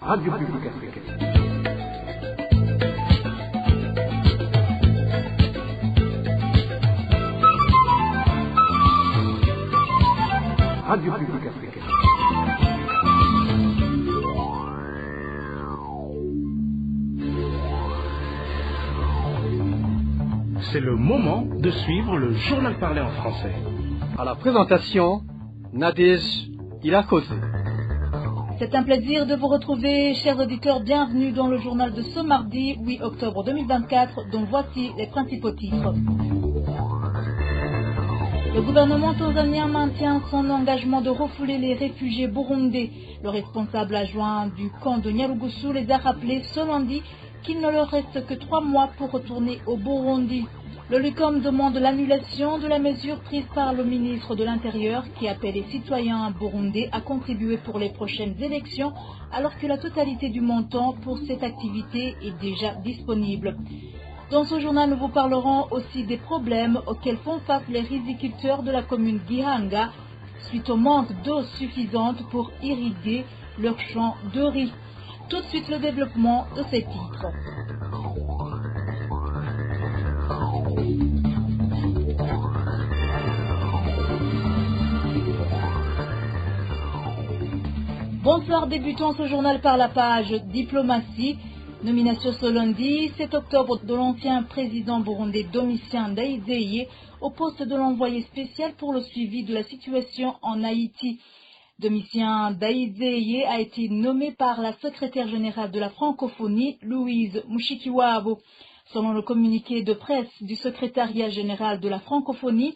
Radio Publique Africaine. Radio Publique Africaine. C'est le moment de suivre le journal parlé en français. À la présentation, Nadège Ilakose. C'est un plaisir de vous retrouver, chers auditeurs. Bienvenue dans le journal de ce mardi 8 octobre 2024, dont voici les principaux titres. Le gouvernement tanzanien maintient son engagement de refouler les réfugiés burundais. Le responsable adjoint du camp de Nyarugusu les a rappelés ce lundi qu'il ne leur reste que 3 mois pour retourner au Burundi. Le LUCOM demande l'annulation de la mesure prise par le ministre de l'Intérieur qui appelle les citoyens burundais à contribuer pour les prochaines élections alors que la totalité du montant pour cette activité est déjà disponible. Dans ce journal, nous vous parlerons aussi des problèmes auxquels font face les riziculteurs de la commune Gihanga suite au manque d'eau suffisante pour irriguer leurs champs de riz. Tout de suite le développement de ces titres. Bonsoir, débutons ce journal par la page diplomatie. Nomination ce lundi 7 octobre de l'ancien président burundais Domitien Ndayizeye au poste de l'envoyé spécial pour le suivi de la situation en Haïti. Domitien Ndayizeye a été nommé par la secrétaire générale de la francophonie, Louise Mushikiwabo. Selon le communiqué de presse du secrétariat général de la francophonie,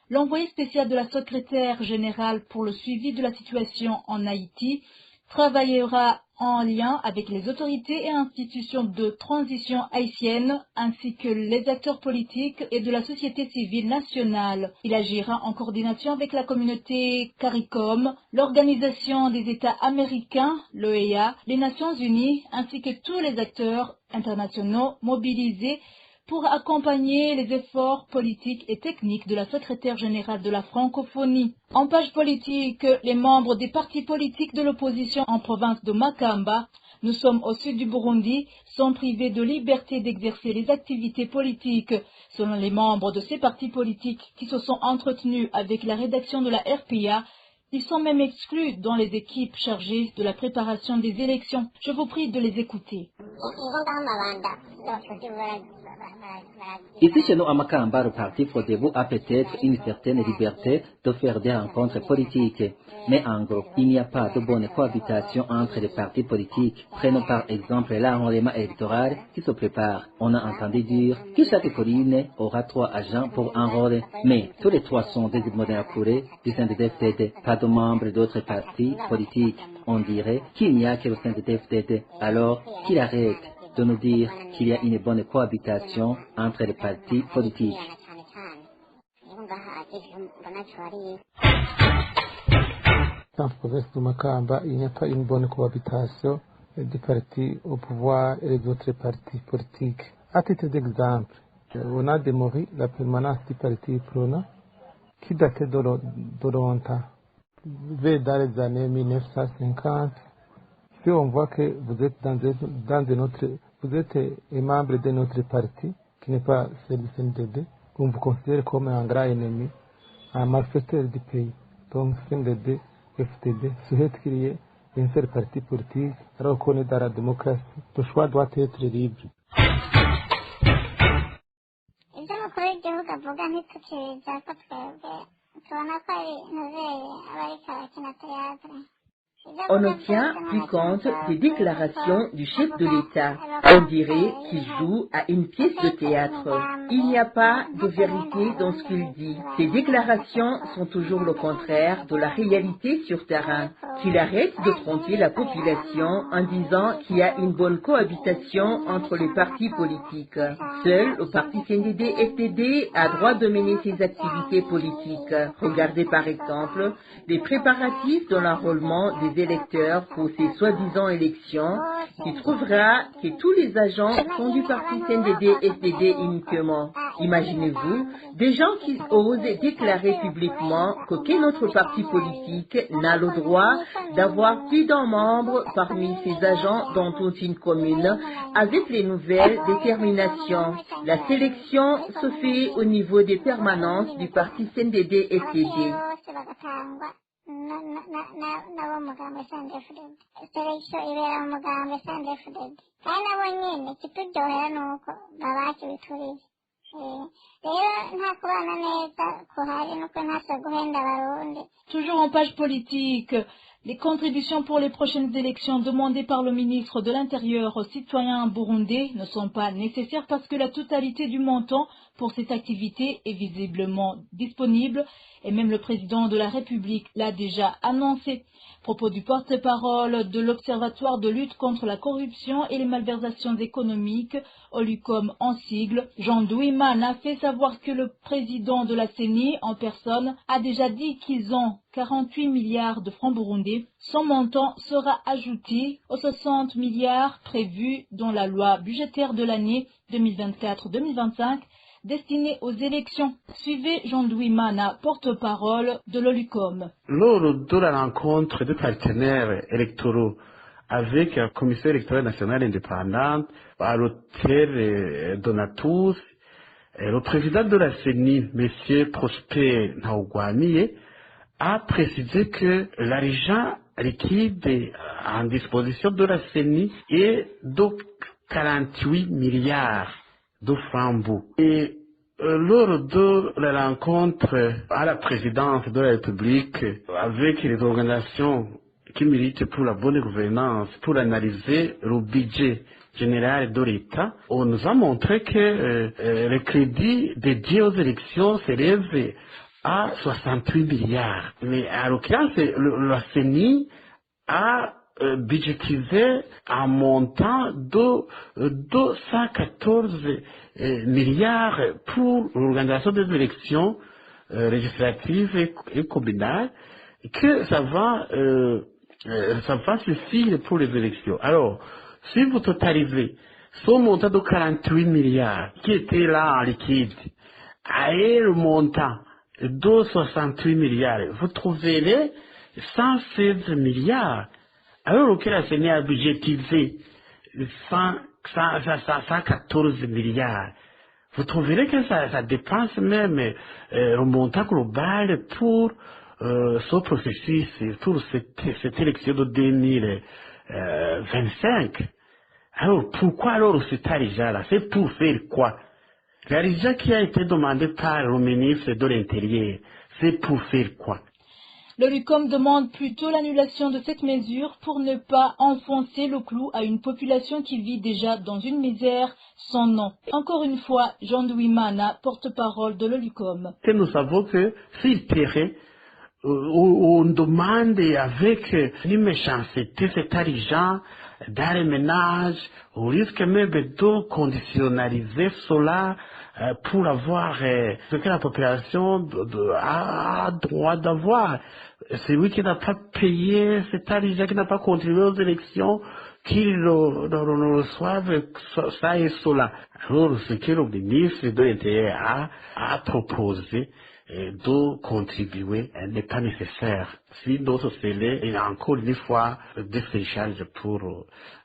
l'envoyé spécial de la secrétaire générale pour le suivi de la situation en Haïti travaillera en lien avec les autorités et institutions de transition haïtienne ainsi que les acteurs politiques et de la société civile nationale. Il agira en coordination avec la communauté CARICOM, l'Organisation des États américains, l'OEA, les Nations Unies ainsi que tous les acteurs internationaux mobilisés pour accompagner les efforts politiques et techniques de la secrétaire générale de la francophonie. En page politique, les membres des partis politiques de l'opposition en province de Makamba, nous sommes au sud du Burundi, sont privés de liberté d'exercer les activités politiques. Selon les membres de ces partis politiques qui se sont entretenus avec la rédaction de la RPA, ils sont même exclus dans les équipes chargées de la préparation des élections. Je vous prie de les écouter. Ici chez nous à Makamba, le parti Frodebu a peut-être une certaine liberté de faire des rencontres politiques. Mais en gros, il n'y a pas de bonne cohabitation entre les partis politiques. Prenons par exemple l'enrôlement électoral qui se prépare. On a entendu dire que chaque colline aura 3 agents pour enrôler. Mais tous les 3 sont des modèles à courir du CNDD-FDD, pas de membres d'autres partis politiques. On dirait qu'il n'y a que le CNDD-FDD. Alors, qu'il arrête de nous dire qu'il y a une bonne cohabitation entre les partis politiques. Dans la province de Makamba, il n'y a pas une bonne cohabitation des partis au pouvoir et des autres partis politiques. À titre d'exemple, on a démoli la permanence du parti Prona qui datait de longtemps, dans les années 1950. Si on voit que vous êtes vous êtes un membre de notre parti, qui n'est pas celui du CNDD, on vous considère comme un grand ennemi, un malfaiteur du pays. Donc CNDD, FDD, souhaite qu'il y ait un seul parti politique reconnu dans la démocratie. Le choix doit être libre. On ne tient plus compte des déclarations du chef de l'État. On dirait qu'il joue à une pièce de théâtre. Il n'y a pas de vérité dans ce qu'il dit. Ces déclarations sont toujours le contraire de la réalité sur terrain. Qu'il arrête de tromper la population en disant qu'il y a une bonne cohabitation entre les partis politiques. Seul le parti CNDD-FDD a droit de mener ses activités politiques. Regardez par exemple les préparatifs de l'enrôlement des électeurs pour ces soi-disant élections, il trouvera que tous les agents sont du parti CNDD-FDD uniquement. Imaginez-vous, des gens qui osent déclarer publiquement qu'aucun autre parti politique n'a le droit d'avoir plus d'un membre parmi ses agents dans toute une commune avec les nouvelles déterminations. La sélection se fait au niveau des permanences du parti CNDD-FDD. Toujours en page politique, les contributions pour les prochaines élections demandées par le ministre de l'Intérieur aux citoyens burundais ne sont pas nécessaires parce que la totalité du montant pour cette activité est visiblement disponible et même le président de la République l'a déjà annoncé. Propos du porte-parole de l'Observatoire de lutte contre la corruption et les malversations économiques, OLUCOM en sigle, Jean Douimana fait savoir que le président de la CENI en personne a déjà dit qu'ils ont 48 milliards de francs burundais. Son montant sera ajouté aux 60 milliards prévus dans la loi budgétaire de l'année 2024-2025 destinée aux élections. Suivez Jean Douimana, porte-parole de l'OLUCOM. Lors de la rencontre des partenaires électoraux avec la Commission électorale nationale indépendante, à l'hôtel Donatus, le président de la CENI, M. Prosper Ntahogwamiye, a précisé que l'argent liquide en disposition de la CENI est de 48 milliards de francs. Et lors de la rencontre à la présidence de la République avec les organisations qui militent pour la bonne gouvernance, pour analyser le budget général de l'État, on nous a montré que le crédit dédié aux élections s'élève à 68 milliards. Mais à l'occurrence, la CENI a budgétisé un montant de 214 milliards pour l'organisation des élections législatives et communales, que ça va suffire pour les élections. Alors, si vous totalisez ce montant de 48 milliards qui était là en liquide, et le montant de 68 milliards, vous trouverez 116 milliards. Alors que la CENI a budgétisé 114 milliards, vous trouverez que ça dépense même le montant global pour ce processus, pour cette élection de 2025. Alors pourquoi alors cet argent-là? C'est pour faire quoi? L'argent qui a été demandé par le ministre de l'Intérieur, c'est pour faire quoi? L'OLUCOM demande plutôt l'annulation de cette mesure pour ne pas enfoncer le clou à une population qui vit déjà dans une misère sans nom. Encore une fois, Jean Douimana, porte-parole de l'OLUCOM. Nous savons que s'il paierait, on demande avec une méchanceté cet argent dans les ménages, on risque même de conditionnaliser cela pour avoir ce que la population a droit d'avoir. Celui qui n'a pas payé cet argent, qui n'a pas contribué aux élections, qu'il ne reçoive ça et cela. Alors, ce que le ministre de l'Intérieur a proposé de contribuer n'est pas nécessaire. Si d'autres c'est encore une fois des charges pour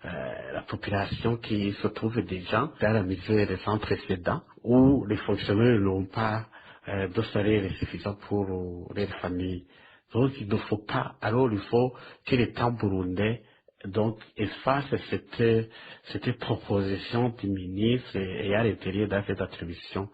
la population qui se trouve déjà dans la misère sans précédent, où les fonctionnaires n'ont pas de salaire suffisant pour leurs familles. Donc il ne faut pas, alors il faut que l'État burundais donc efface cette proposition du ministre et à l'intérieur dans cette attribution.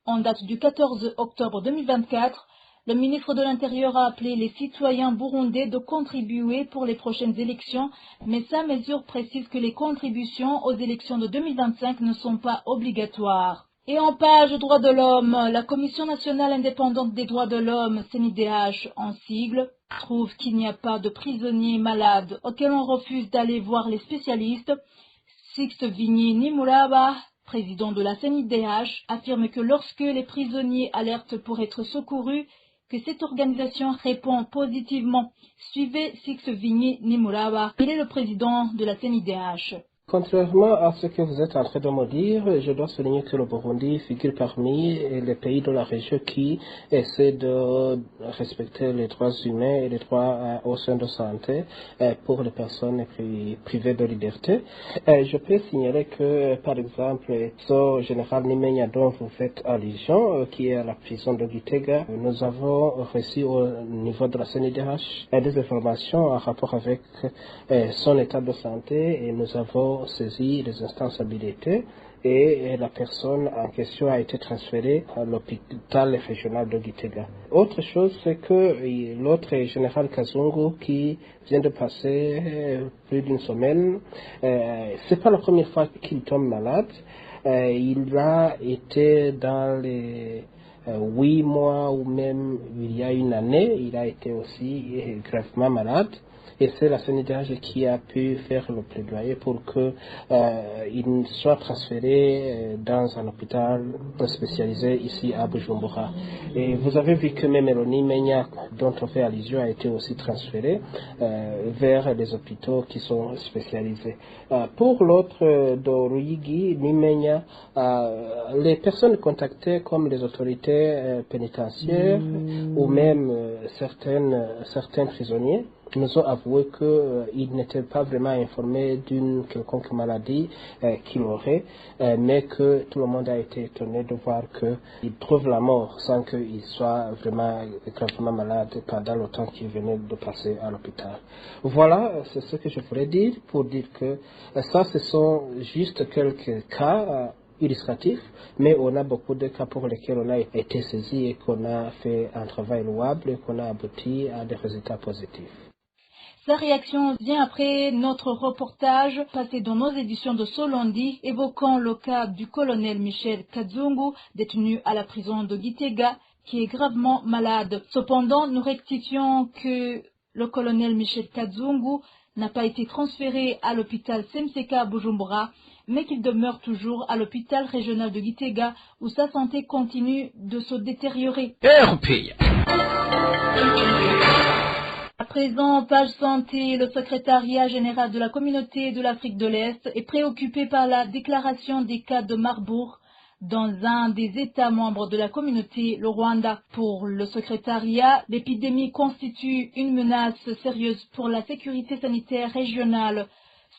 En date du 14 octobre 2024, le ministre de l'Intérieur a appelé les citoyens burundais de contribuer pour les prochaines élections, mais sa mesure précise que les contributions aux élections de 2025 ne sont pas obligatoires. Et en page droits de l'homme, la Commission nationale indépendante des droits de l'homme, CNIDH en sigle, trouve qu'il n'y a pas de prisonniers malades auxquels on refuse d'aller voir les spécialistes. Sixte Vigny Nimuraba, président de la CNIDH, affirme que lorsque les prisonniers alertent pour être secourus, que cette organisation répond positivement. Suivez Sixte Vigny Nimuraba, il est le président de la CNIDH. Contrairement à ce que vous êtes en train de me dire, je dois souligner que le Burundi figure parmi les pays de la région qui essaient de respecter les droits humains et les droits aux soins de santé pour les personnes privées de liberté. Je peux signaler que, par exemple, ce général Nimenya dont vous faites allusion, qui est à la prison de Gitega, nous avons reçu au niveau de la CNDH des informations en rapport avec son état de santé et nous avons saisi les instances habilitées et la personne en question a été transférée à l'hôpital régional de Gitega. Autre chose, c'est que l'autre général Kazungu qui vient de passer plus d'une semaine, c'est pas la première fois qu'il tombe malade. Il a été dans les 8 mois ou même il y a une année, il a été aussi gravement malade. Et c'est la CNDH qui a pu faire le plaidoyer pour qu'il soit transféré dans un hôpital spécialisé ici à Bujumbura. Et vous avez vu que même Eloni Menya, dont on fait allusion, a été aussi transféré vers les hôpitaux qui sont spécialisés. Pour l'autre de Ruyigi, Nimenya, les personnes contactées comme les autorités pénitentiaires ou même certains prisonniers nous ont avoué qu'ils n'étaient pas vraiment informés d'une quelconque maladie qu'il aurait, mais que tout le monde a été étonné de voir qu'ils trouvent la mort sans qu'ils soient vraiment gravement malades pendant le temps qu'ils venaient de passer à l'hôpital. Voilà, c'est ce que je voulais dire pour dire que ça, ce sont juste quelques cas illustratif, mais on a beaucoup de cas pour lesquels on a été saisi et qu'on a fait un travail louable et qu'on a abouti à des résultats positifs. Sa réaction vient après notre reportage passé dans nos éditions de Solondi évoquant le cas du colonel Michel Kazungu, détenu à la prison de Gitega, qui est gravement malade. Cependant, nous rectifions que le colonel Michel Kazungu n'a pas été transféré à l'hôpital Semseka Bujumbura, mais qu'il demeure toujours à l'hôpital régional de Gitega où sa santé continue de se détériorer. À présent, page santé, le secrétariat général de la communauté de l'Afrique de l'Est est préoccupé par la déclaration des cas de Marburg dans un des États membres de la communauté, le Rwanda. Pour le secrétariat, l'épidémie constitue une menace sérieuse pour la sécurité sanitaire régionale.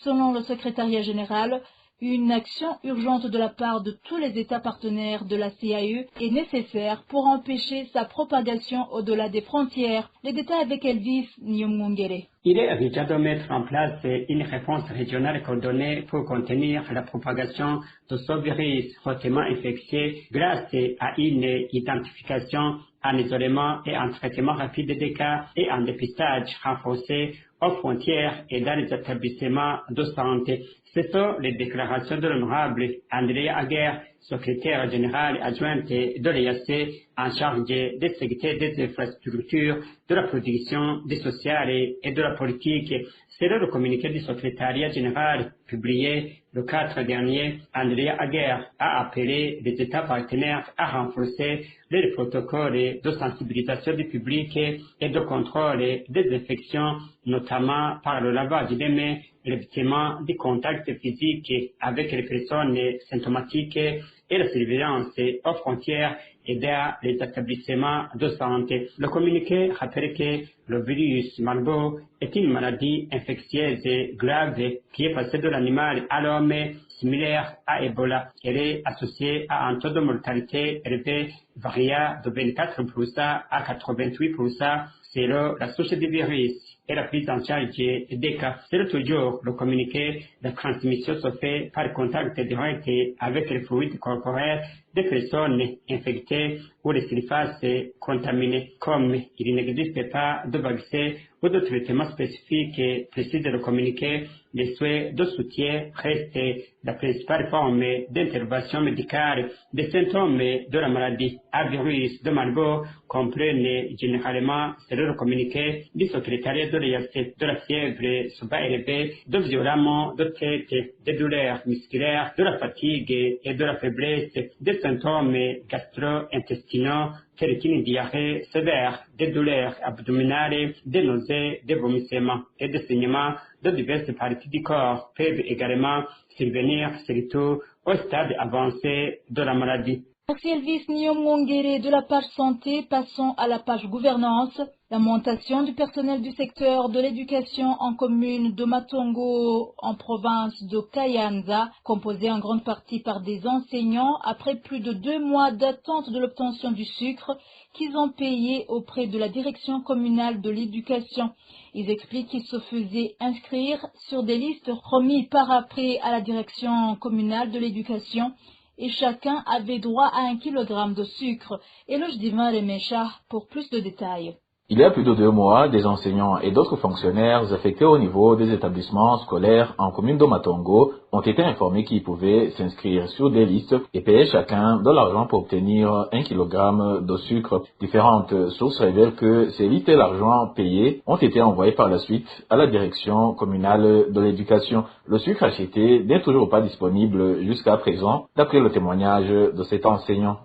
Selon le secrétariat général, une action urgente de la part de tous les États partenaires de la CAE est nécessaire pour empêcher sa propagation au-delà des frontières. Les détails avec Elvis Nyomungere. Il est urgent de mettre en place une réponse régionale coordonnée pour contenir la propagation de ce virus hautement infectieux grâce à une identification, un isolement et un traitement rapide des cas et un dépistage renforcé aux frontières et dans les établissements de santé. Ce sont les déclarations de l'honorable André Aguerre, secrétaire général adjointe de l'EAC en charge des sécurités des infrastructures, de la production, des sociales et de la politique. Selon le communiqué du secrétariat général publié le 4 dernier, André Aguerre a appelé les États partenaires à renforcer les protocoles de sensibilisation du public et de contrôle des infections, notamment par le lavage des mains, l'évitement du contact physique avec les personnes symptomatiques et la surveillance aux frontières et dans les établissements de santé. Le communiqué rappelle que le virus Marburg est une maladie infectieuse grave qui est passée de l'animal à l'homme, similaire à Ebola. Elle est associée à un taux de mortalité élevé variant de 24% à 88% selon la souche du virus et la prise en charge des cas. C'est toujours le communiqué. La transmission se fait par contact direct avec les fluides corporels des personnes infectées ou les surfaces contaminées. Comme il n'existe pas de vaccin ou de traitement spécifique, précise le communiqué, les souhaits de soutien restent la principale forme d'intervention médicale. Les symptômes de la maladie à virus de Marburg comprennent généralement, selon le communiqué du secrétariat de l'EAC, de la fièvre suba-élevée, de violents maux de tête, des douleurs musculaires, de la fatigue et de la faiblesse, des symptômes gastro-intestinaux tels qu'une diarrhée sévère, des douleurs abdominales, des nausées, des vomissements et des saignements de diverses parties du corps peuvent également survenir, surtout au stade avancé de la maladie. Merci Elvis Nyomongere de la page santé. Passons à la page gouvernance. La montation du personnel du secteur de l'éducation en commune de Matongo en province de Kayanza, composée en grande partie par des enseignants, après plus de 2 mois d'attente de l'obtention du sucre qu'ils ont payé auprès de la direction communale de l'éducation. Ils expliquent qu'ils se faisaient inscrire sur des listes remises par après à la direction communale de l'éducation et chacun avait droit à 1 kilogramme de sucre. Éloge Divin Remecha pour plus de détails. Il y a plus de 2 mois, des enseignants et d'autres fonctionnaires affectés au niveau des établissements scolaires en commune de Matongo ont été informés qu'ils pouvaient s'inscrire sur des listes et payer chacun de l'argent pour obtenir 1 kilogramme de sucre. Différentes sources révèlent que ces listes et l'argent payé ont été envoyés par la suite à la direction communale de l'éducation. Le sucre acheté n'est toujours pas disponible jusqu'à présent, d'après le témoignage de cet enseignant.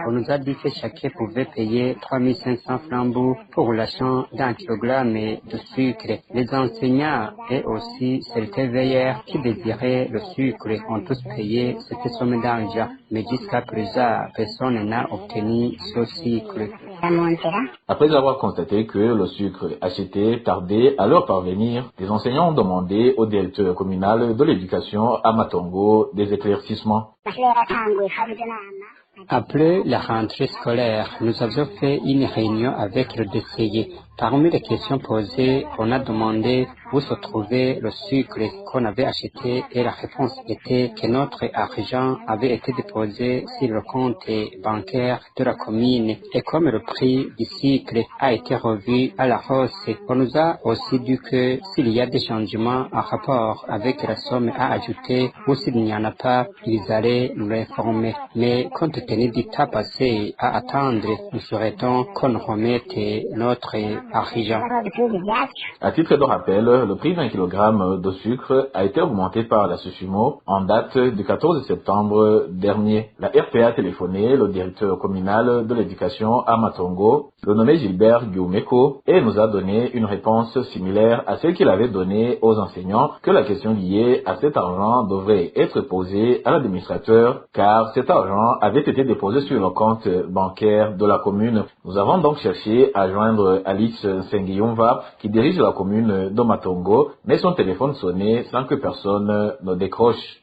On nous a dit que chacun pouvait payer 3500 francs pour l'achat d'1 kilogramme de sucre. Les enseignants et aussi certains veilleurs qui désiraient le sucre ont tous payé cette somme d'argent, mais jusqu'à présent, personne n'a obtenu ce sucre. Après avoir constaté que le sucre acheté tardait à leur parvenir, les enseignants ont demandé au directeur communal de l'éducation à Matongo des éclaircissements. Après la rentrée scolaire, nous avons fait une réunion avec le DCI. Parmi les questions posées, on a demandé où se trouvait le sucre qu'on avait acheté et la réponse était que notre argent avait été déposé sur le compte bancaire de la commune et comme le prix du sucre a été revu à la hausse, on nous a aussi dit que s'il y a des changements en rapport avec la somme à ajouter ou s'il n'y en a pas, ils allaient nous informer. Mais compte tenu du temps passé à attendre, nous souhaitons qu'on remette notre argent. À titre de rappel, le prix d'un kilogramme de sucre a été augmenté par la Sussumo en date du 14 septembre dernier. La RPA a téléphoné le directeur communal de l'éducation à Matongo, le nommé Gilbert Guiumeko, et nous a donné une réponse similaire à celle qu'il avait donnée aux enseignants, que la question liée à cet argent devrait être posée à l'administrateur, car cet argent avait été déposé sur le compte bancaire de la commune. Nous avons donc cherché à joindre Alice Senguiyumva, qui dirige la commune de Matongo, mais son téléphone sonnait sans que personne ne décroche.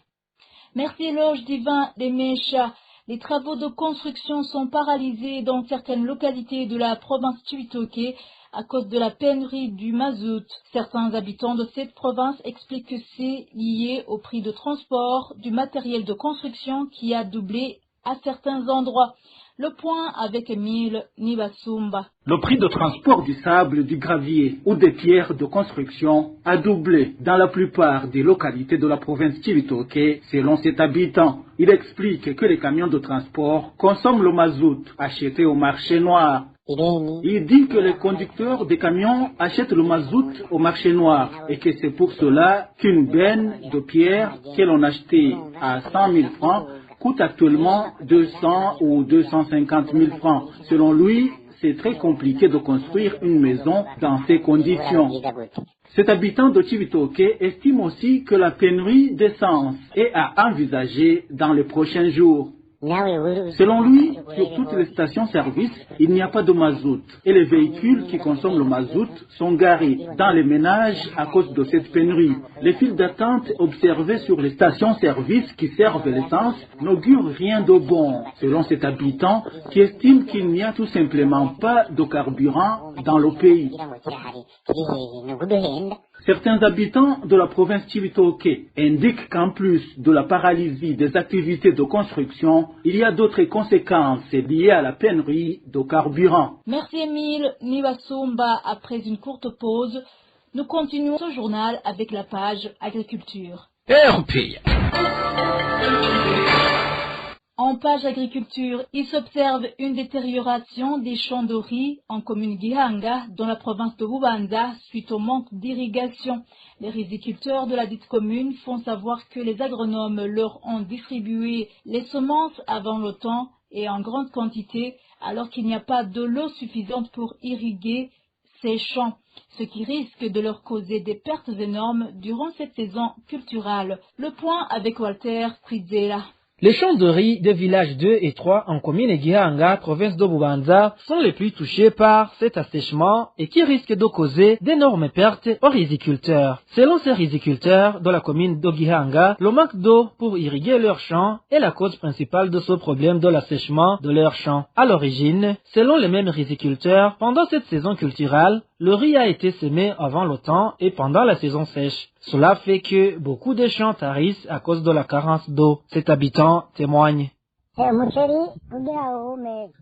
Merci Éloge Divin Remecha. Les travaux de construction sont paralysés dans certaines localités de la province Chibitoke à cause de la pénurie du mazout. Certains habitants de cette province expliquent que c'est lié au prix de transport du matériel de construction qui a doublé à certains endroits. Le point avec Emile Nibasumba. Le prix de transport du sable, du gravier ou des pierres de construction a doublé dans la plupart des localités de la province Chibitoke, selon cet habitant. Il explique que les camions de transport consomment le mazout acheté au marché noir. Il dit que les conducteurs des camions achètent le mazout au marché noir et que c'est pour cela qu'une benne de pierre que l'on achetait à 100 000 francs coûte actuellement 200 ou 250 000 francs. Selon lui, c'est très compliqué de construire une maison dans ces conditions. Cet habitant de Chibitoke estime aussi que la pénurie d'essence est à envisager dans les prochains jours. Selon lui, sur toutes les stations-service, il n'y a pas de mazout et les véhicules qui consomment le mazout sont garés dans les ménages à cause de cette pénurie. Les files d'attente observées sur les stations-service qui servent l'essence n'augurent rien de bon, selon cet habitant qui estime qu'il n'y a tout simplement pas de carburant dans le pays. Certains habitants de la province Chibitoke indiquent qu'en plus de la paralysie des activités de construction, il y a d'autres conséquences liées à la pénurie de carburant. Merci Emile Nibasumba. Après une courte pause, nous continuons ce journal avec la page agriculture. En page agriculture, il s'observe une détérioration des champs de riz en commune Gihanga, dans la province de Bubanza, suite au manque d'irrigation. Les riziculteurs de la dite commune font savoir que les agronomes leur ont distribué les semences avant le temps et en grande quantité, alors qu'il n'y a pas de l'eau suffisante pour irriguer ces champs, ce qui risque de leur causer des pertes énormes durant cette saison culturelle. Le point avec Walter Kwizera. Les champs de riz des villages 2 et 3 en commune Gihanga, province de Bubanza, sont les plus touchés par cet assèchement et qui risquent de causer d'énormes pertes aux riziculteurs. Selon ces riziculteurs de la commune de Gihanga, le manque d'eau pour irriguer leurs champs est la cause principale de ce problème de l'assèchement de leurs champs. À l'origine, selon les mêmes riziculteurs, pendant cette saison culturelle, le riz a été semé avant le temps et pendant la saison sèche. Cela fait que beaucoup de champs tarissent à cause de la carence d'eau. Cet habitant témoigne.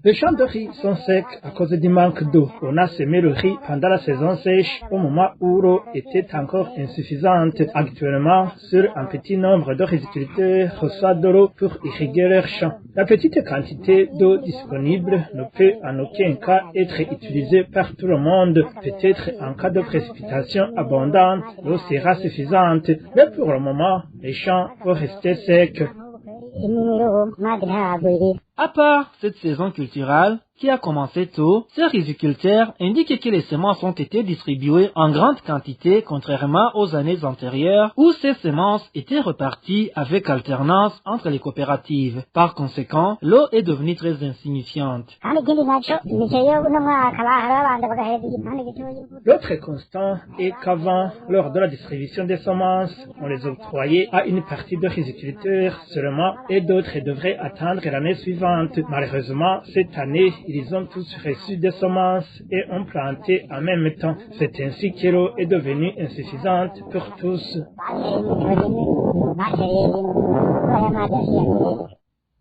Les champs de riz sont secs à cause du manque d'eau. On a semé le riz pendant la saison sèche au moment où l'eau était encore insuffisante. Actuellement, seul un petit nombre de riziculteurs reçoivent de l'eau pour irriguer leurs champs. La petite quantité d'eau disponible ne peut en aucun cas être utilisée par tout le monde. Peut-être en cas de précipitation abondante, l'eau sera suffisante. Mais pour le moment, les champs vont rester secs. À part cette saison culturelle, qui a commencé tôt, ces riziculteurs indiquent que les semences ont été distribuées en grande quantité contrairement aux années antérieures où ces semences étaient reparties avec alternance entre les coopératives. Par conséquent, l'eau est devenue très insignifiante. L'autre constant est qu'avant, lors de la distribution des semences, on les octroyait à une partie de riziculteurs seulement et d'autres devraient attendre l'année suivante. Malheureusement, cette année, ils ont tous reçu des semences et ont planté en même temps. C'est ainsi que l'eau est devenue insuffisante pour tous.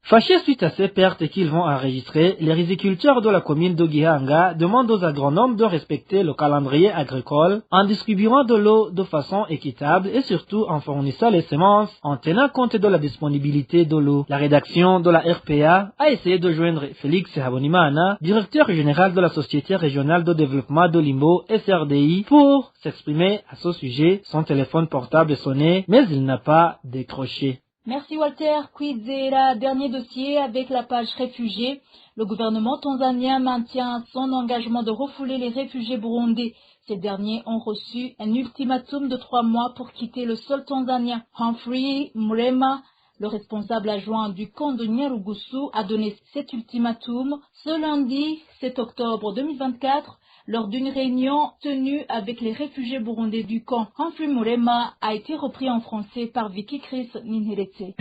Fâchés suite à ces pertes qu'ils vont enregistrer, les riziculteurs de la commune de Gihanga demandent aux agronomes de respecter le calendrier agricole en distribuant de l'eau de façon équitable et surtout en fournissant les semences en tenant compte de la disponibilité de l'eau. La rédaction de la RPA a essayé de joindre Félix Habonimana, directeur général de la Société régionale de développement de Limbo, SRDI, pour s'exprimer à ce sujet. Son téléphone portable est sonné, mais il n'a pas décroché. Merci Walter Kwizera. Dernier dossier avec la page réfugiés. Le gouvernement tanzanien maintient son engagement de refouler les réfugiés burundais. Ces derniers ont reçu un ultimatum de 3 mois pour quitter le sol tanzanien. Humphrey Murema, le responsable adjoint du camp de Nyarugusu, a donné cet ultimatum ce lundi 7 octobre 2024 lors d'une réunion tenue avec les réfugiés burundais du camp. Humphrey Murema a été repris en français par Vicky Chris Ninheretse.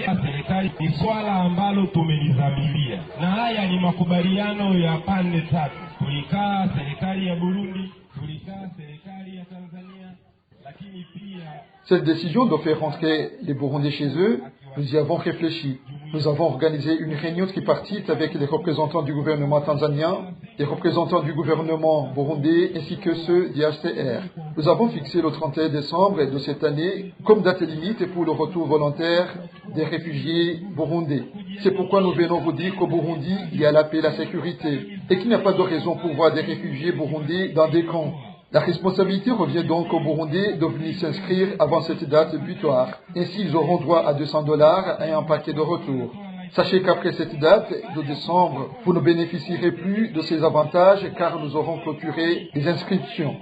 Ni swala ambalo tumelizamilia na haya ni makubaliano ya pande tatu. Tulikaa serikali ya Burundi, tulikaa serikali ya Tanzania, lakini pia cette décision de faire rentrer les Burundais chez eux, nous y avons réfléchi. Nous avons organisé une réunion tripartite avec les représentants du gouvernement tanzanien, les représentants du gouvernement burundais ainsi que ceux du HCR. Nous avons fixé le 31 décembre de cette année comme date limite pour le retour volontaire des réfugiés burundais. C'est pourquoi nous venons vous dire qu'au Burundi, il y a la paix et la sécurité et qu'il n'y a pas de raison pour voir des réfugiés burundais dans des camps. La responsabilité revient donc aux Burundais de venir s'inscrire avant cette date butoir. Ainsi, ils auront droit à $200 et un paquet de retour. Sachez qu'après cette date de décembre, vous ne bénéficierez plus de ces avantages car nous aurons clôturé les inscriptions.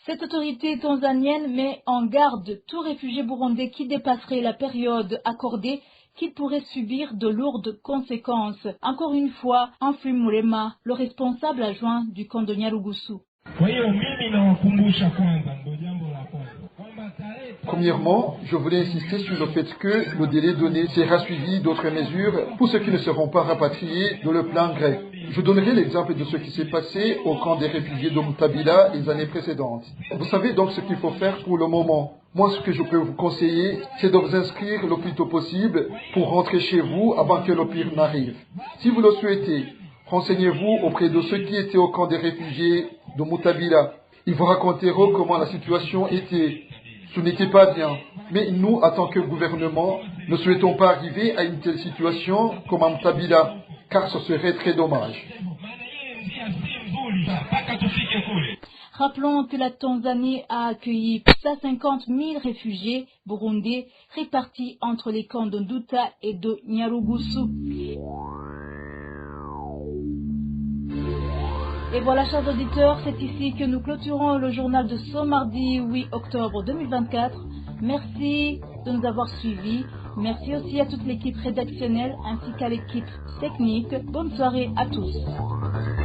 Cette autorité tanzanienne met en garde tout réfugié burundais qui dépasserait la période accordée qu'il pourrait subir de lourdes conséquences. Encore une fois, Humphrey Murema, le responsable adjoint du camp de Nyarugusu. Premièrement, je voulais insister sur le fait que le délai donné sera suivi d'autres mesures pour ceux qui ne seront pas rapatriés dans le plan grec. Je donnerai l'exemple de ce qui s'est passé au camp des réfugiés de Mutabila les années précédentes. Vous savez donc ce qu'il faut faire pour le moment. Moi, ce que je peux vous conseiller, c'est de vous inscrire le plus tôt possible pour rentrer chez vous avant que le pire n'arrive. Si vous le souhaitez, renseignez-vous auprès de ceux qui étaient au camp des réfugiés de Mutabila. Ils vous raconteront comment la situation était. Ce n'était pas bien. Mais nous, en tant que gouvernement, ne souhaitons pas arriver à une telle situation comme à Mutabila, car ce serait très dommage. Rappelons que la Tanzanie a accueilli 150 000 réfugiés burundais répartis entre les camps de Nduta et de Nyarugusu. Et voilà, chers auditeurs, c'est ici que nous clôturons le journal de ce mardi 8 octobre 2024. Merci de nous avoir suivis. Merci aussi à toute l'équipe rédactionnelle ainsi qu'à l'équipe technique. Bonne soirée à tous.